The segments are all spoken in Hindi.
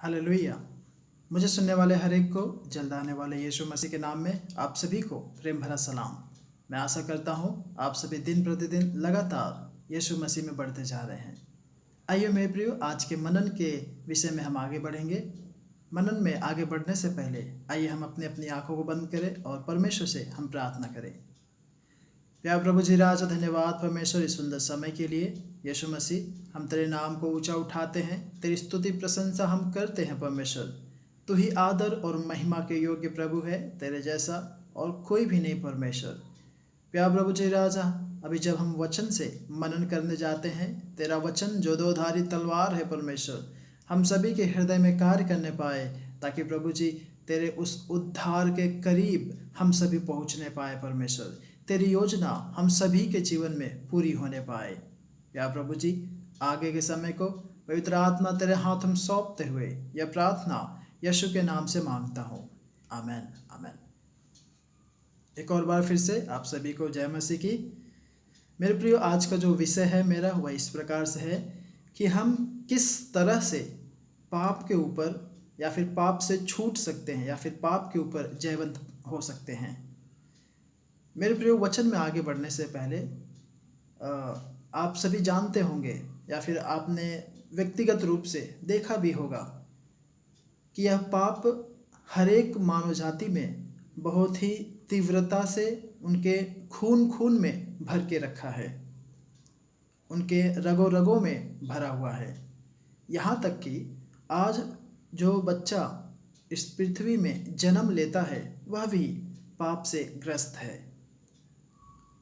हालेलुया। मुझे सुनने वाले हर एक को जल्द आने वाले यीशु मसीह के नाम में आप सभी को प्रेम भरा सलाम। मैं आशा करता हूँ आप सभी दिन प्रतिदिन लगातार यीशु मसीह में बढ़ते जा रहे हैं। आइए मेरे प्रियो, आज के मनन के विषय में हम आगे बढ़ेंगे। मनन में आगे बढ़ने से पहले आइए हम अपनी अपनी आंखों को बंद करें और परमेश्वर से हम प्रार्थना करें। प्यार प्रभु जी राजा, धन्यवाद परमेश्वर इस सुंदर समय के लिए। यीशु मसीह, हम तेरे नाम को ऊंचा उठाते हैं, तेरी स्तुति प्रशंसा हम करते हैं परमेश्वर। तू ही आदर और महिमा के योग्य प्रभु है, तेरे जैसा और कोई भी नहीं परमेश्वर। प्यार प्रभु जी राजा, अभी जब हम वचन से मनन करने जाते हैं, तेरा वचन जो दोधारी तलवार है परमेश्वर, हम सभी के हृदय में कार्य करने पाए, ताकि प्रभु जी तेरे उस उद्धार के करीब हम सभी पहुंचने पाए परमेश्वर। तेरी योजना हम सभी के जीवन में पूरी होने पाए। या प्रभु जी, आगे के समय को पवित्र आत्मा तेरे हाथ हम सौंपते हुए यह प्रार्थना यीशु के नाम से मांगता हूँ, आमेन आमेन। एक और बार फिर से आप सभी को जय मसीह की। मेरे प्रियो, आज का जो विषय है मेरा वह इस प्रकार से है कि हम किस तरह से पाप के ऊपर या फिर पाप से छूट सकते हैं या फिर पाप के ऊपर जयवंत हो सकते हैं। मेरे प्रियो, वचन में आगे बढ़ने से पहले आप सभी जानते होंगे या फिर आपने व्यक्तिगत रूप से देखा भी होगा कि यह पाप हर एक मानव जाति में बहुत ही तीव्रता से उनके खून में भर के रखा है, उनके रगों रगों में भरा हुआ है। यहाँ तक कि आज जो बच्चा इस पृथ्वी में जन्म लेता है वह भी पाप से ग्रस्त है।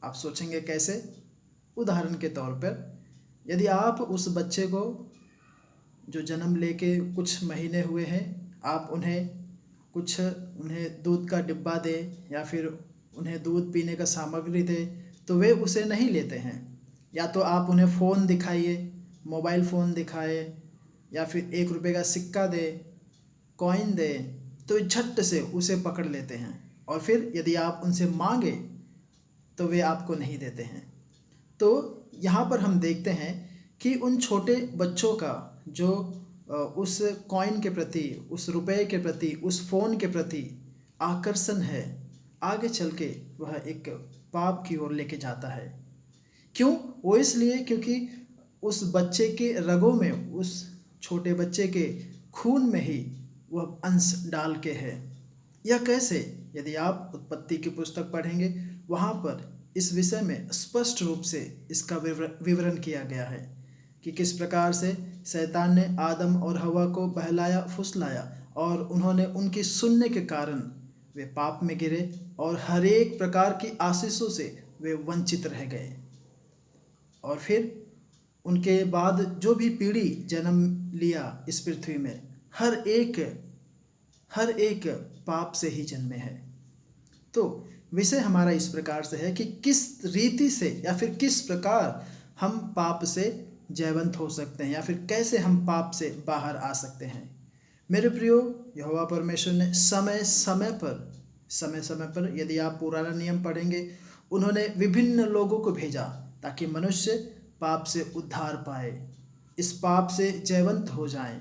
आप सोचेंगे कैसे? उदाहरण के तौर पर, यदि आप उस बच्चे को जो जन्म लेके कुछ महीने हुए हैं, आप उन्हें दूध का डिब्बा दें या फिर उन्हें दूध पीने का सामग्री दें, तो वे उसे नहीं लेते हैं। या तो आप उन्हें फ़ोन दिखाइए, मोबाइल फ़ोन दिखाए या फिर 1 रुपये का सिक्का दे, कॉइन दे, तो झट से उसे पकड़ लेते हैं। और फिर यदि आप उनसे मांगे तो वे आपको नहीं देते हैं। तो यहाँ पर हम देखते हैं कि उन छोटे बच्चों का जो उस कॉइन के प्रति, उस रुपए के प्रति, उस फ़ोन के प्रति आकर्षण है, आगे चल के वह एक पाप की ओर लेके जाता है। क्यों? वो इसलिए क्योंकि उस बच्चे के रगों में, उस छोटे बच्चे के खून में ही वह अंश डाल के है। यह कैसे? यदि आप उत्पत्ति की पुस्तक पढ़ेंगे, वहाँ पर इस विषय में स्पष्ट रूप से इसका विवरण किया गया है कि किस प्रकार से शैतान ने आदम और हवा को बहलाया फुसलाया और उन्होंने उनकी सुनने के कारण वे पाप में गिरे और हर एक प्रकार की आशीषों से वे वंचित रह गए। और फिर उनके बाद जो भी पीढ़ी जन्म लिया इस पृथ्वी में, हर एक पाप से ही जन्मे हैं। तो विषय हमारा इस प्रकार से है कि किस रीति से या फिर किस प्रकार हम पाप से जयवंत हो सकते हैं या फिर कैसे हम पाप से बाहर आ सकते हैं। मेरे प्रियो, यहोवा परमेश्वर ने समय समय पर यदि आप पुराना नियम पढ़ेंगे, उन्होंने विभिन्न लोगों को भेजा ताकि मनुष्य पाप से उद्धार पाए, इस पाप से जयवंत हो जाएं।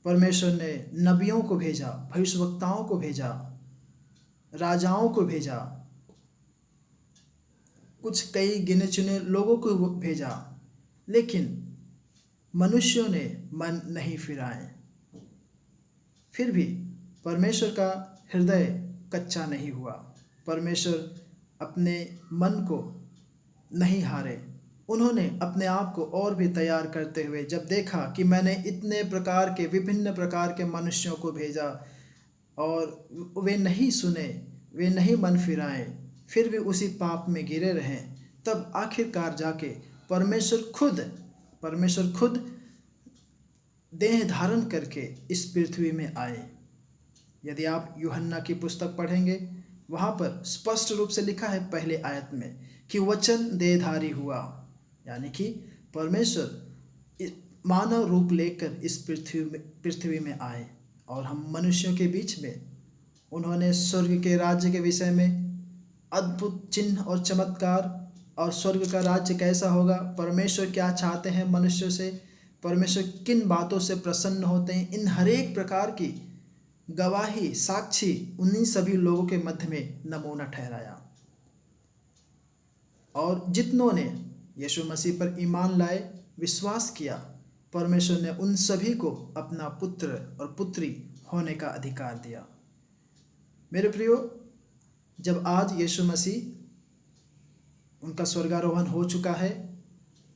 परमेश्वर ने नबियों को भेजा, भविष्यवक्ताओं को भेजा, राजाओं को भेजा, कुछ कई गिने चुने लोगों को भेजा, लेकिन मनुष्यों ने मन नहीं फिराए। फिर भी परमेश्वर का हृदय कच्चा नहीं हुआ। परमेश्वर अपने मन को नहीं हारे। उन्होंने अपने आप को और भी तैयार करते हुए जब देखा कि मैंने इतने प्रकार के, विभिन्न प्रकार के मनुष्यों को भेजा और वे नहीं सुने, वे नहीं मन फिराए, फिर भी उसी पाप में गिरे रहे, तब आखिरकार जाके परमेश्वर खुद देह धारण करके इस पृथ्वी में आए। यदि आप यूहन्ना की पुस्तक पढ़ेंगे, वहाँ पर स्पष्ट रूप से लिखा है पहले आयत में कि वचन देहधारी हुआ, यानी कि परमेश्वर मानव रूप लेकर इस पृथ्वी में आए और हम मनुष्यों के बीच में उन्होंने स्वर्ग के राज्य के विषय में अद्भुत चिन्ह और चमत्कार, और स्वर्ग का राज्य कैसा होगा, परमेश्वर क्या चाहते हैं मनुष्यों से, परमेश्वर किन बातों से प्रसन्न होते हैं, इन हर एक प्रकार की गवाही, साक्षी उन्हीं सभी लोगों के मध्य में नमूना ठहराया। और जितनों ने यीशु मसीह पर ईमान लाए, विश्वास किया, परमेश्वर ने उन सभी को अपना पुत्र और पुत्री होने का अधिकार दिया। मेरे प्रियो, जब आज यीशु मसीह उनका स्वर्गारोहण हो चुका है,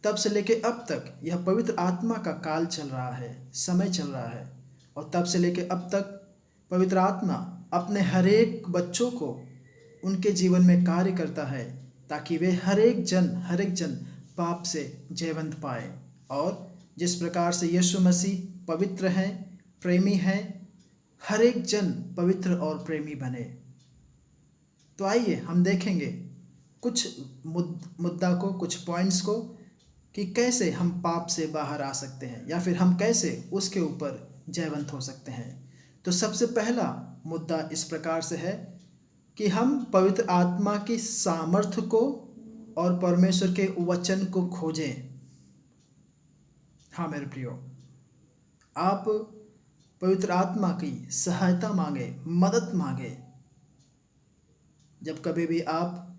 तब से लेके अब तक यह पवित्र आत्मा का काल चल रहा है, समय चल रहा है। और तब से लेके अब तक पवित्र आत्मा अपने हर एक बच्चों को उनके जीवन में कार्य करता है, ताकि वे हर एक जन पाप से जयवंत पाए। और जिस प्रकार से यीशु मसीह पवित्र हैं, प्रेमी हैं, हर एक जन पवित्र और प्रेमी बने। तो आइए हम देखेंगे कुछ मुद्दा को, कुछ पॉइंट्स को, कि कैसे हम पाप से बाहर आ सकते हैं या फिर हम कैसे उसके ऊपर जयवंत हो सकते हैं। तो सबसे पहला मुद्दा इस प्रकार से है कि हम पवित्र आत्मा की सामर्थ्य को और परमेश्वर के वचन को खोजें। हाँ मेरे प्रियो, आप पवित्र आत्मा की सहायता मांगे, मदद मांगे। जब कभी भी आप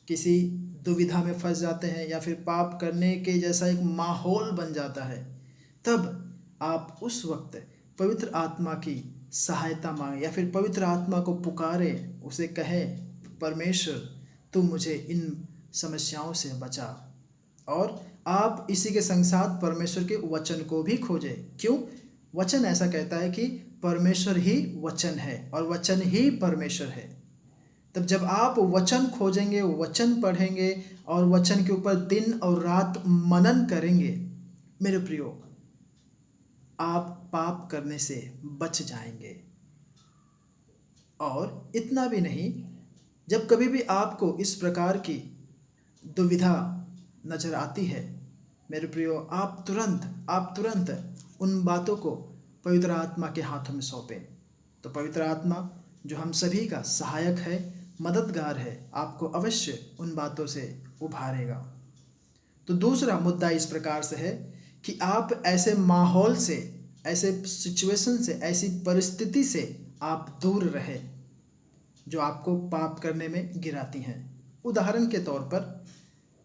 किसी दुविधा में फंस जाते हैं या फिर पाप करने के जैसा एक माहौल बन जाता है, तब आप उस वक्त पवित्र आत्मा की सहायता मांगे या फिर पवित्र आत्मा को पुकारे, उसे कहें, परमेश्वर तू मुझे इन समस्याओं से बचा। और आप इसी के संग साथ परमेश्वर के वचन को भी खोजें। क्यों? वचन ऐसा कहता है कि परमेश्वर ही वचन है और वचन ही परमेश्वर है। तब जब आप वचन खोजेंगे, वचन पढ़ेंगे और वचन के ऊपर दिन और रात मनन करेंगे, मेरे प्रियो, आप पाप करने से बच जाएंगे। और इतना भी नहीं, जब कभी भी आपको इस प्रकार की दुविधा नजर आती है, मेरे प्रियो, आप तुरंत उन बातों को पवित्र आत्मा के हाथों में सौंपें। तो पवित्र आत्मा जो हम सभी का सहायक है, मददगार है, आपको अवश्य उन बातों से उभारेगा। तो दूसरा मुद्दा इस प्रकार से है कि आप ऐसे माहौल से, ऐसे सिचुएशन से, ऐसी परिस्थिति से आप दूर रहे जो आपको पाप करने में गिराती हैं। उदाहरण के तौर पर,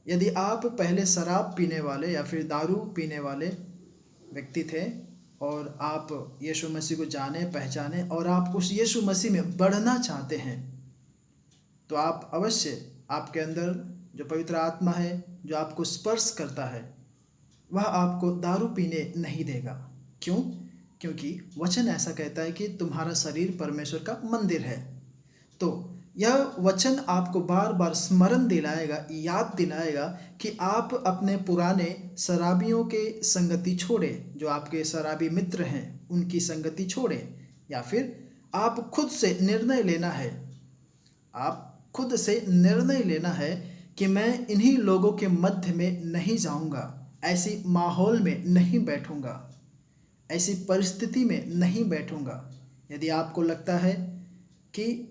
यदि आप पहले शराब पीने वाले या फिर दारू पीने वाले व्यक्ति थे और आप यीशु मसीह को जाने पहचाने और आप उस यीशु मसीह में बढ़ना चाहते हैं, तो आप अवश्य, आपके अंदर जो पवित्र आत्मा है, जो आपको स्पर्श करता है, वह आपको दारू पीने नहीं देगा। क्यों? क्योंकि वचन ऐसा कहता है कि तुम्हारा शरीर परमेश्वर का मंदिर है। तो यह वचन आपको बार बार स्मरण दिलाएगा, याद दिलाएगा कि आप अपने पुराने शराबियों के संगति छोड़ें, जो आपके शराबी मित्र हैं उनकी संगति छोड़ें, या फिर आप खुद से निर्णय लेना है, आप खुद से निर्णय लेना है कि मैं इन्हीं लोगों के मध्य में नहीं जाऊंगा, ऐसी माहौल में नहीं बैठूंगा, ऐसी परिस्थिति में नहीं बैठूंगा। यदि आपको लगता है कि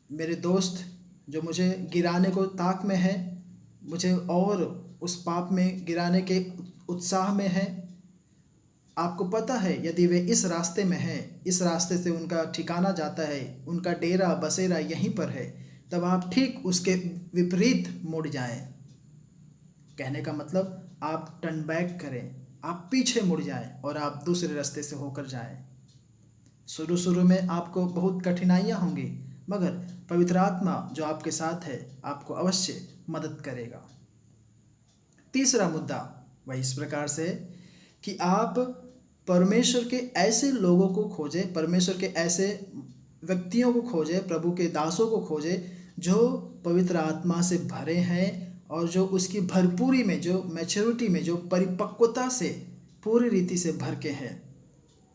मेरे दोस्त जो मुझे गिराने को ताक में है, मुझे और उस पाप में गिराने के उत्साह में है, आपको पता है यदि वे इस रास्ते में हैं, इस रास्ते से उनका ठिकाना जाता है, उनका डेरा बसेरा यहीं पर है, तब आप ठीक उसके विपरीत मुड़ जाएं। कहने का मतलब, आप टर्न बैक करें, आप पीछे मुड़ जाएं और आप दूसरे रास्ते से होकर जाएं। शुरू में आपको बहुत कठिनाइयां होंगी, मगर पवित्र आत्मा जो आपके साथ है आपको अवश्य मदद करेगा। तीसरा मुद्दा वह इस प्रकार से है कि आप परमेश्वर के ऐसे लोगों को खोजें, परमेश्वर के ऐसे व्यक्तियों को खोजें, प्रभु के दासों को खोजें जो पवित्र आत्मा से भरे हैं और जो उसकी भरपूरी में, जो मैच्योरिटी में, जो परिपक्वता से पूरी रीति से भर के हैं।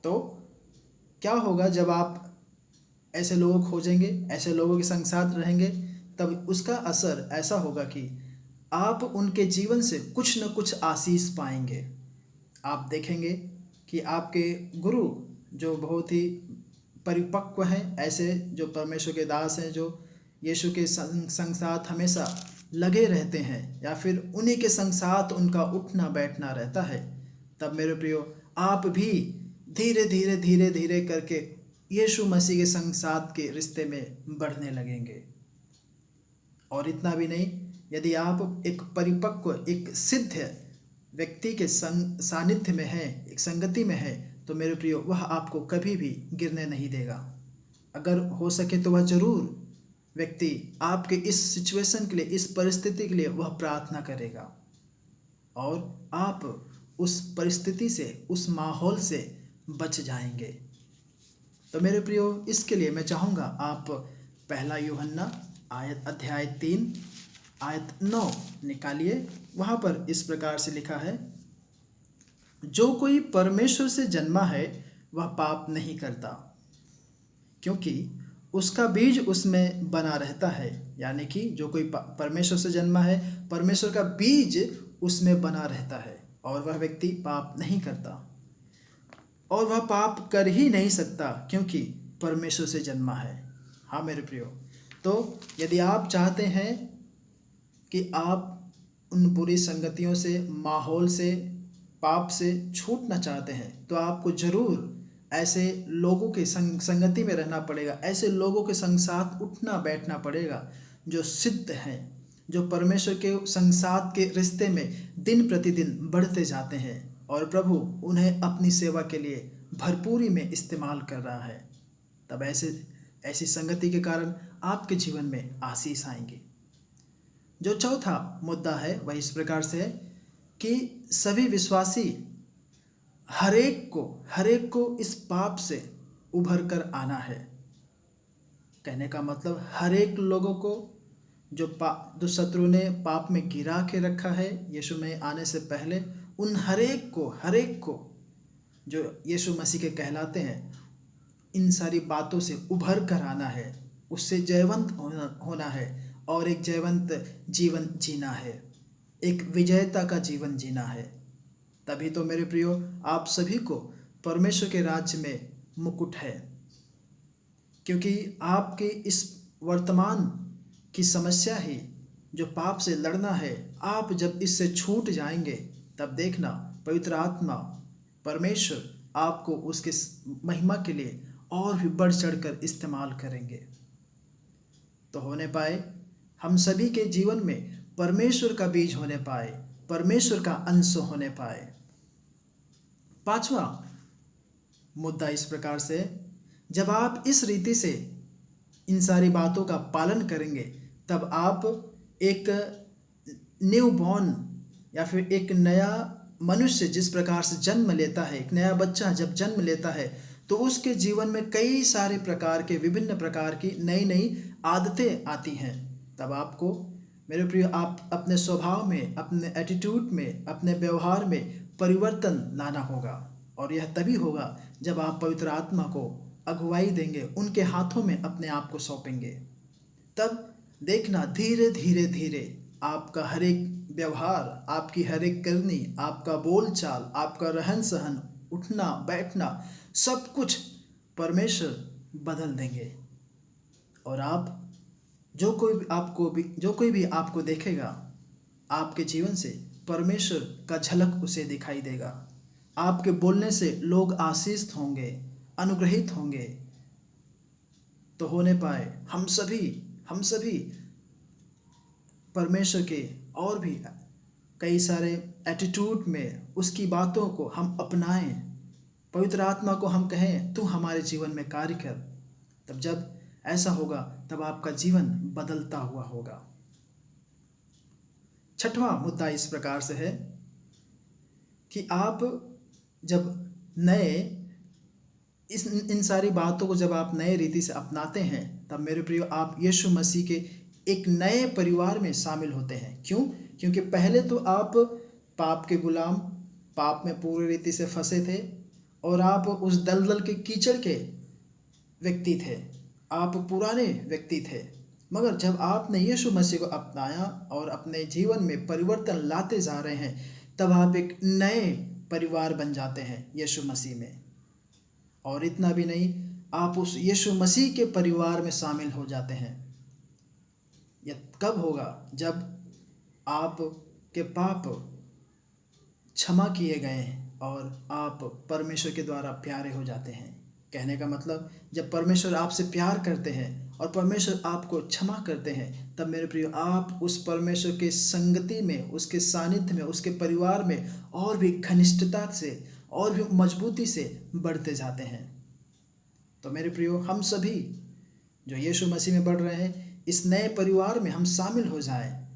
तो क्या होगा जब आप ऐसे लोगों को खोजेंगे, ऐसे लोगों के संग साथ रहेंगे, तब उसका असर ऐसा होगा कि आप उनके जीवन से कुछ न कुछ आशीष पाएंगे। आप देखेंगे कि आपके गुरु जो बहुत ही परिपक्व हैं, ऐसे जो परमेश्वर के दास हैं, जो यीशु के संग साथ हमेशा लगे रहते हैं या फिर उन्हीं के संग साथ उनका उठना बैठना रहता है, तब मेरे प्रियो आप भी धीरे धीरे धीरे धीरे करके यीशु मसीह के संग साथ के रिश्ते में बढ़ने लगेंगे। और इतना भी नहीं, यदि आप एक परिपक्व, एक सिद्ध व्यक्ति के सानिध्य में है, एक संगति में है, तो मेरे प्रियो वह आपको कभी भी गिरने नहीं देगा। अगर हो सके तो वह जरूर व्यक्ति आपके इस सिचुएशन के लिए, इस परिस्थिति के लिए वह प्रार्थना करेगा और आप उस परिस्थिति से, उस माहौल से बच जाएंगे। तो मेरे प्रियो, इसके लिए मैं चाहूँगा आप पहला यूहन्ना अध्याय 3 आयत 9 निकालिए। वहाँ पर इस प्रकार से लिखा है, जो कोई परमेश्वर से जन्मा है वह पाप नहीं करता, क्योंकि उसका बीज उसमें बना रहता है। यानी कि जो कोई परमेश्वर से जन्मा है, परमेश्वर का बीज उसमें बना रहता है और वह व्यक्ति पाप नहीं करता, और वह पाप कर ही नहीं सकता क्योंकि परमेश्वर से जन्मा है। हाँ मेरे प्रियो, तो यदि आप चाहते हैं कि आप उन बुरी संगतियों से, माहौल से, पाप से छूटना चाहते हैं, तो आपको ज़रूर ऐसे लोगों के संगति में रहना पड़ेगा, ऐसे लोगों के संग साथ उठना बैठना पड़ेगा जो सिद्ध हैं, जो परमेश्वर के संग साथ के रिश्ते में दिन प्रतिदिन बढ़ते जाते हैं और प्रभु उन्हें अपनी सेवा के लिए भरपूरी में इस्तेमाल कर रहा है। तब ऐसी संगति के कारण आपके जीवन में आशीष आएंगी। जो चौथा मुद्दा है वह इस प्रकार से है कि सभी विश्वासी हर एक को इस पाप से उभर कर आना है। कहने का मतलब हर एक लोगों को जो शत्रु ने पाप में गिरा के रखा है यीशु में आने से पहले, उन हर एक को जो यीशु मसीह के कहलाते हैं, इन सारी बातों से उभर कर आना है, उससे जयवंत होना है और एक जयवंत जीवन जीना है, एक विजयता का जीवन जीना है। तभी तो मेरे प्रियो आप सभी को परमेश्वर के राज्य में मुकुट है, क्योंकि आपके इस वर्तमान की समस्या ही जो पाप से लड़ना है, आप जब इससे छूट जाएंगे तब देखना पवित्र आत्मा परमेश्वर आपको उसके महिमा के लिए और भी बढ़ चढ़कर इस्तेमाल करेंगे। तो होने पाए हम सभी के जीवन में परमेश्वर का बीज होने पाए, परमेश्वर का अंश होने पाए। पांचवा मुद्दा इस प्रकार से, जब आप इस रीति से इन सारी बातों का पालन करेंगे तब आप एक न्यू बॉर्न या फिर एक नया मनुष्य जिस प्रकार से जन्म लेता है, एक नया बच्चा जब जन्म लेता है तो उसके जीवन में कई सारे प्रकार के, विभिन्न प्रकार की नई नई आदतें आती हैं। तब आपको मेरे प्रिय आप अपने स्वभाव में, अपने एटीट्यूड में, अपने व्यवहार में परिवर्तन लाना होगा, और यह तभी होगा जब आप पवित्र आत्मा को अगुवाई देंगे, उनके हाथों में अपने आप को सौंपेंगे। तब देखना धीरे धीरे धीरे आपका हर एक व्यवहार, आपकी हर एक करनी, आपका बोलचाल, आपका रहन सहन, उठना बैठना, सब कुछ परमेश्वर बदल देंगे। और आप जो कोई भी आपको देखेगा, आपके जीवन से परमेश्वर का झलक उसे दिखाई देगा। आपके बोलने से लोग आशीषित होंगे, अनुग्रहित होंगे। तो होने पाए हम सभी परमेश्वर के और भी कई सारे एटीट्यूड में उसकी बातों को हम अपनाएं, पवित्र आत्मा को हम कहें तू हमारे जीवन में कार्य कर। तब जब ऐसा होगा तब आपका जीवन बदलता हुआ होगा। छठवां मुद्दा इस प्रकार से है कि आप जब इन सारी बातों को जब आप नए रीति से अपनाते हैं तब मेरे प्रियो आप यीशु मसीह के एक नए परिवार में शामिल होते हैं। क्यों? क्योंकि पहले तो आप पाप के गुलाम, पाप में पूरी रीति से फंसे थे और आप उस दलदल के कीचड़ के व्यक्ति थे, आप पुराने व्यक्ति थे। मगर जब आपने यीशु मसीह को अपनाया और अपने जीवन में परिवर्तन लाते जा रहे हैं, तब आप एक नए परिवार बन जाते हैं यीशु मसीह में। और इतना भी नहीं, आप उस यीशु मसीह के परिवार में शामिल हो जाते हैं। यह कब होगा? जब आपके पाप क्षमा किए गए और आप परमेश्वर के द्वारा प्यारे हो जाते हैं। कहने का मतलब, जब परमेश्वर आपसे प्यार करते हैं और परमेश्वर आपको क्षमा करते हैं, तब मेरे प्रियो आप उस परमेश्वर के संगति में, उसके सानिध्य में, उसके परिवार में और भी घनिष्ठता से और भी मजबूती से बढ़ते जाते हैं। तो मेरे प्रियो, हम सभी जो यीशु मसीह में बढ़ रहे हैं, इस नए परिवार में हम शामिल हो जाएं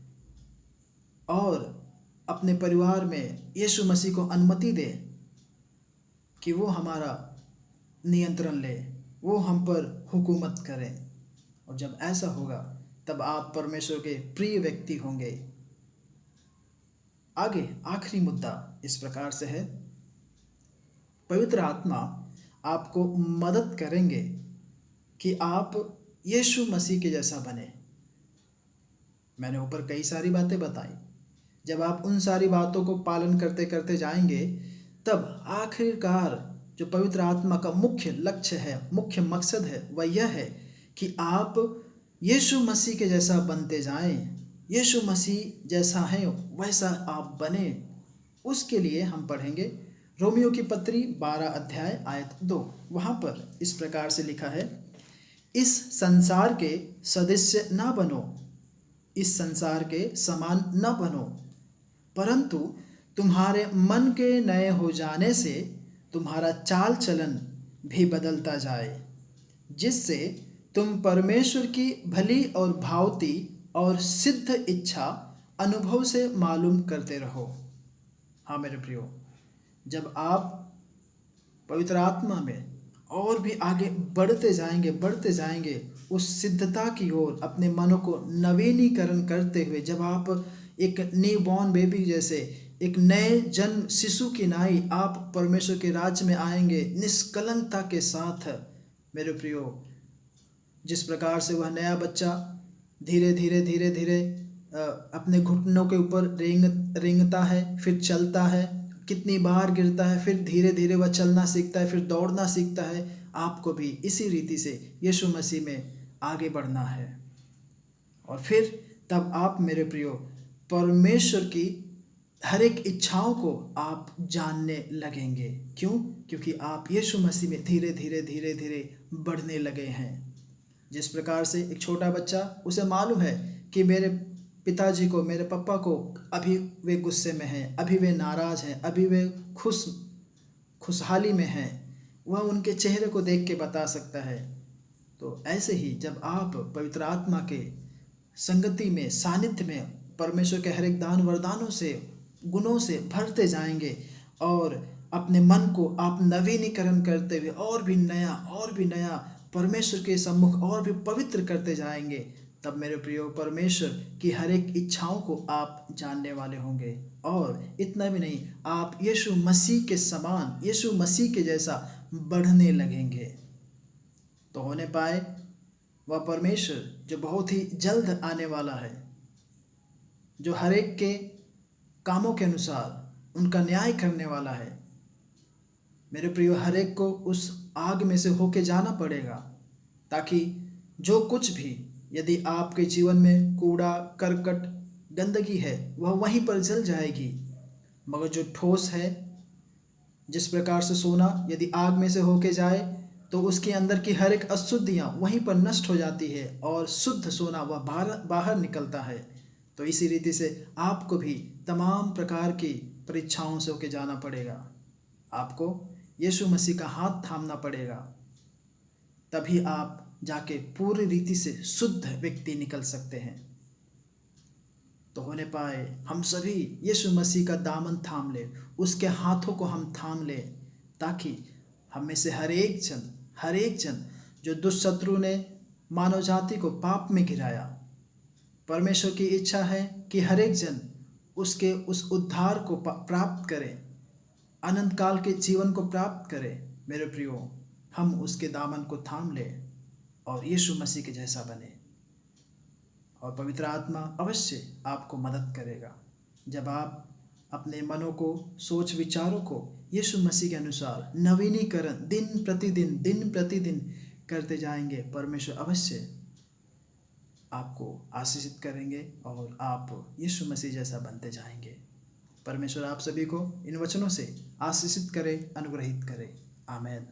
और अपने परिवार में यीशु मसीह को अनुमति दें कि वो हमारा नियंत्रण ले, वो हम पर हुकूमत करें। और जब ऐसा होगा तब आप परमेश्वर के प्रिय व्यक्ति होंगे। आगे आखिरी मुद्दा इस प्रकार से है, पवित्र आत्मा आपको मदद करेंगे कि आप यीशु मसीह के जैसा बने। मैंने ऊपर कई सारी बातें बताई। जब आप उन सारी बातों को पालन करते करते जाएंगे, तब आखिरकार जो पवित्र आत्मा का मुख्य लक्ष्य है, मुख्य मकसद है, वह यह है कि आप यीशु मसीह के जैसा बनते जाएं। यीशु मसीह जैसा है वैसा आप बने। उसके लिए हम पढ़ेंगे रोमियो की पत्री 12 अध्याय आयत 2। वहाँ पर इस प्रकार से लिखा है, इस संसार के सदस्य ना बनो, इस संसार के समान न बनो, परंतु तुम्हारे मन के नए हो जाने से तुम्हारा चाल चलन भी बदलता जाए, जिससे तुम परमेश्वर की भली और भावती और सिद्ध इच्छा अनुभव से मालूम करते रहो। हाँ मेरे प्रियो, जब आप पवित्र आत्मा में और भी आगे बढ़ते जाएंगे उस सिद्धता की ओर, अपने मनों को नवीनीकरण करते हुए, जब आप एक न्यू बॉर्न बेबी जैसे, एक नए जन्म शिशु की नाई आप परमेश्वर के राज्य में आएंगे निष्कलंकता के साथ। मेरे प्रियो, जिस प्रकार से वह नया बच्चा धीरे धीरे अपने घुटनों के ऊपर रेंगता है, फिर चलता है, कितनी बार गिरता है, फिर धीरे धीरे वह चलना सीखता है, फिर दौड़ना सीखता है, आपको भी इसी रीति से यीशु मसीह में आगे बढ़ना है। और फिर तब आप मेरे प्रियो परमेश्वर की हर एक इच्छाओं को आप जानने लगेंगे। क्यों? क्योंकि आप यीशु मसीह में धीरे धीरे बढ़ने लगे हैं। जिस प्रकार से एक छोटा बच्चा, उसे मालूम है कि मेरे पिताजी को, मेरे पापा को अभी वे गुस्से में हैं, अभी वे नाराज़ हैं, अभी वे खुशहाली में हैं, वह उनके चेहरे को देख के बता सकता है। तो ऐसे ही जब आप पवित्र आत्मा के संगति में, सानिध्य में, परमेश्वर के हर एक दान वरदानों से, गुणों से भरते जाएंगे और अपने मन को आप नवीनीकरण करते हुए और भी नया परमेश्वर के सम्मुख और भी पवित्र करते जाएंगे, तब मेरे प्रियो परमेश्वर की हर एक इच्छाओं को आप जानने वाले होंगे। और इतना भी नहीं, आप यीशु मसीह के समान, यीशु मसीह के जैसा बढ़ने लगेंगे। तो होने पाए वह परमेश्वर जो बहुत ही जल्द आने वाला है, जो हर एक के कामों के अनुसार उनका न्याय करने वाला है। मेरे प्रियो, हर एक को उस आग में से होके जाना पड़ेगा, ताकि जो कुछ भी, यदि आपके जीवन में कूड़ा करकट गंदगी है, वह वहीं पर जल जाएगी। मगर जो ठोस है, जिस प्रकार से सोना यदि आग में से होके जाए तो उसके अंदर की हर एक अशुद्धियाँ वहीं पर नष्ट हो जाती है और शुद्ध सोना वह बाहर निकलता है। तो इसी रीति से आपको भी तमाम प्रकार की परीक्षाओं से होके जाना पड़ेगा। आपको यीशु मसीह का हाथ थामना पड़ेगा, तभी आप जाके पूरी रीति से शुद्ध व्यक्ति निकल सकते हैं। तो होने पाए हम सभी यीशु मसीह का दामन थाम ले, उसके हाथों को हम थाम ले, ताकि हम में से हर एक जन जो दुष्शत्रु ने मानव जाति को पाप में गिराया, परमेश्वर की इच्छा है कि हर एक जन उसके उस उद्धार को प्राप्त करे, अनंत काल के जीवन को प्राप्त करे। मेरे प्रियो, हम उसके दामन को थाम ले और यीशु मसीह के जैसा बने, और पवित्र आत्मा अवश्य आपको मदद करेगा। जब आप अपने मनों को, सोच विचारों को यीशु मसीह के अनुसार नवीनीकरण दिन प्रतिदिन करते जाएंगे, परमेश्वर अवश्य आपको आशीषित करेंगे और आप यीशु मसीह जैसा बनते जाएंगे। परमेश्वर आप सभी को इन वचनों से आशीषित करे, अनुग्रहित करे। आमेन।